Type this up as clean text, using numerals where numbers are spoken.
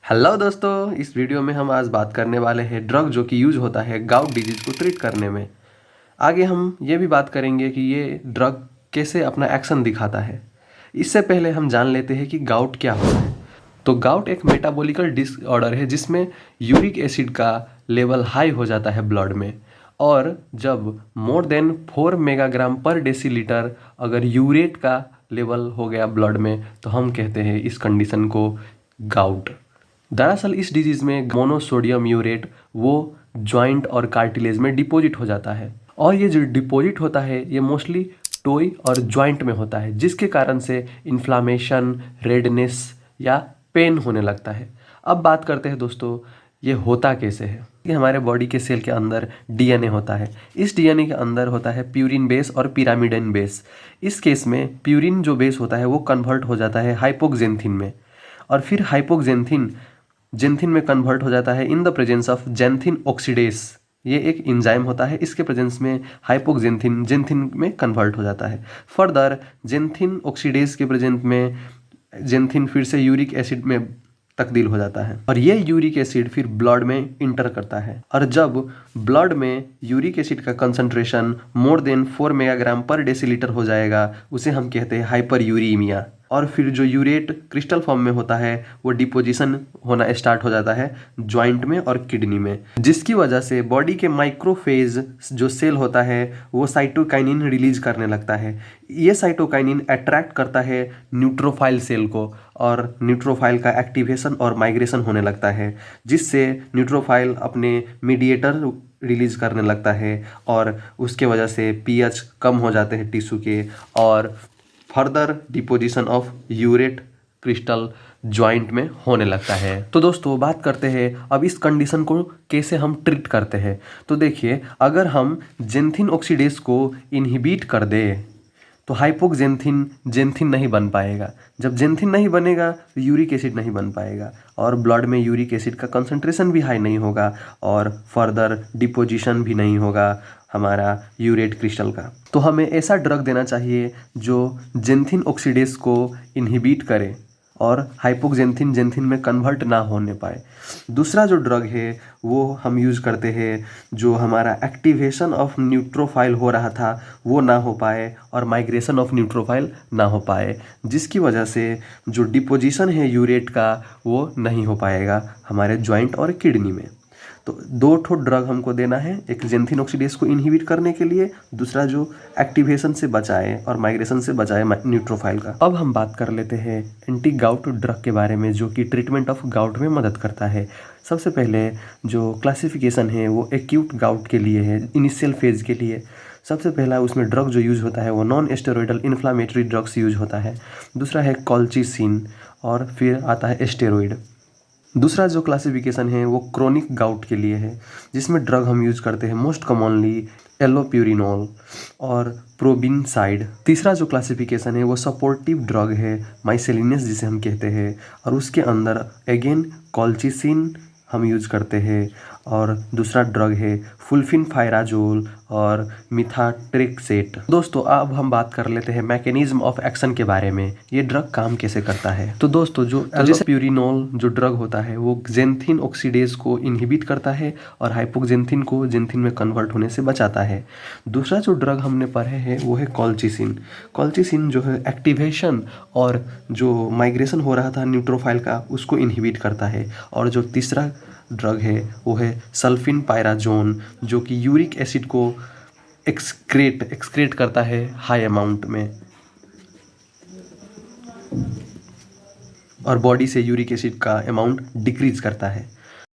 Hello दोस्तों, इस video में हम आज बात करने वाले हैं ड्रग जो कि यूज होता है गाउट डिजीज को ट्रीट करने में। आगे हम ये भी बात करेंगे कि ये ड्रग कैसे अपना एक्शन दिखाता है। इससे पहले हम जान लेते हैं कि गाउट क्या होता है। तो गाउट एक मेटाबॉलिकल डिसऑर्डर है जिसमें यूरिक एसिड का लेवल हाई हो जाता है ब्लड में। और जब मोर देन 4 मेगाग्राम पर डेसीलीटर अगर यूरेट का लेवल हो गया ब्लड में तो हम कहते हैं इस कंडीशन को गाउट। दरअसल इस डिजीज में मोनोसोडियम यूरेट वो जॉइंट और कार्टिलेज में डिपॉजिट हो जाता है। और ये जो डिपॉजिट होता है ये मोस्टली टोई और जॉइंट में होता है, जिसके कारण से इन्फ्लामेशन, रेडनेस या पेन होने लगता है। अब बात करते हैं दोस्तों, ये होता कैसे है। ये हमारे बॉडी के सेल के अंदर डीएनए होता है। इस डीएनए के अंदर होता है प्यूरिन बेस और पिरामिडइन बेस। इस केस में प्यूरिन जो बेस होता है वो कन्वर्ट हो जाता है हाइपोक्सेंथिन में, और फिर हाइपोक्सेंथिन जेंथिन में कन्वर्ट हो जाता है in the presence of xanthine oxidase. ये एक एंजाइम होता है, इसके प्रेजेंस में हाइपोक्सेंथिन जेंथिन में कन्वर्ट हो जाता है। फर्दर जेंथिन ऑक्सीडेस के प्रेजेंस में जेंथिन फिर से यूरिक एसिड में तब्दील हो जाता है, और ये यूरिक एसिड फिर ब्लड में इंटर करता है। और जब ब्लड में यूरिक एसिड का कंसंट्रेशन मोर देन 4 मेगाग्राम पर डेसीलीटर हो जाएगा, उसे हम कहते हैं हाइपर यूरीमिया। और फिर जो यूरेट क्रिस्टल फॉर्म में होता है वो डिपोजिशन होना स्टार्ट हो जाता है जॉइंट में और किडनी में, जिसकी वजह से बॉडी के माइक्रोफेज जो सेल होता है वो साइटोकाइनिन रिलीज करने लगता है। ये साइटोकाइनिन अट्रैक्ट करता है न्यूट्रोफाइल सेल को, और न्यूट्रोफाइल का एक्टिवेशन और माइग्रेशन होने लगता है, जिससे न्यूट्रोफाइल अपने मीडिएटर रिलीज करने लगता है, और उसके वजह से पीएच कम हो जाते हैं टिश्यू के, और further deposition of urate crystal joint में होने लगता है। तो दोस्तों बात करते हैं अब इस कंडीशन को कैसे हम ट्रीट करते हैं। तो देखिए, अगर हम जेंथिन ऑक्सीडेज को इनहिबिट कर दें तो हाइपोक्सेंथिन जेंथिन नहीं बन पाएगा। जब जेंथिन नहीं बनेगा तो यूरिक एसिड नहीं बन पाएगा, और ब्लड में यूरिक एसिड का कंसंट्रेशन भी हाई नहीं होगा, और फर्दर डिपोजिशन भी नहीं होगा हमारा यूरेट क्रिस्टल का। तो हमें ऐसा ड्रग देना चाहिए जो जेंथिन ऑक्सीडेज को इनहिबिट करे और हाइपोक्सेंथिन जेंथिन में कन्वर्ट ना होने पाए। दूसरा जो ड्रग है वो हम यूज़ करते हैं जो हमारा एक्टिवेशन ऑफ न्यूट्रोफाइल हो रहा था वो ना हो पाए, और माइग्रेशन ऑफ न्यूट्रोफाइल ना हो पाए, जिसकी वजह से जो डिपोजिशन है यूरेट का वो नहीं हो पाएगा हमारे जॉइंट और किडनी में। तो दो ठो ड्रग हमको देना है, एक जेंथिन ऑक्सीडेज को इनहिबिट करने के लिए, दूसरा जो एक्टिवेशन से बचाए और माइग्रेशन से बचाए न्यूट्रोफाइल का। अब हम बात कर लेते हैं एंटी गाउट ड्रग के बारे में जो कि ट्रीटमेंट ऑफ गाउट में मदद करता है। सबसे पहले जो क्लासिफिकेशन है वो एक्यूट गाउट के लिए है, इनिशियल फेज के लिए। सबसे पहला उसमें ड्रग जो यूज़ होता है वो non steroidal inflammatory drugs use होता है। दूसरा है कॉल्चिसिन, और फिर आता है स्टेरॉइड। दूसरा जो क्लासिफिकेशन है वो क्रोनिक गाउट के लिए है, जिसमें ड्रग हम यूज करते हैं मोस्ट कॉमनली एलोप्यूरिनोल और प्रोबिनसाइड। तीसरा जो क्लासिफिकेशन है वो सपोर्टिव ड्रग है, माइसेलिनस जिसे हम कहते हैं, और उसके अंदर अगेन कॉल्चिसिन हम यूज करते हैं, और दूसरा ड्रग है फुल्फिनफाइराजोल और मिथाट्रेक्सेट। दोस्तों अब हम बात कर लेते हैं मैकेनिज्म ऑफ एक्शन के बारे में, ये ड्रग काम कैसे करता है। तो दोस्तों जो एलोप्यूरिनोल जो ड्रग होता है वो जेंथिन ऑक्सीडेज को इनहिबिट करता है और हाइपोक्सेंथिन को जेंथिन में कन्वर्ट होने से बचाता है। दूसरा जो ड्रग हमने पढ़े हैं वो है कॉल्चिसिन। कॉल्चिसिन जो है एक्टिवेशन और जो माइग्रेशन हो रहा था न्यूट्रोफाइल का उसको इनहिबिट करता है। और जो तीसरा ड्रग है वो है सल्फिनपाइराजोन, जो कि यूरिक एसिड को एक्सक्रेट करता है हाई अमाउंट में, और बॉडी से यूरिक एसिड का अमाउंट डिक्रीज करता है।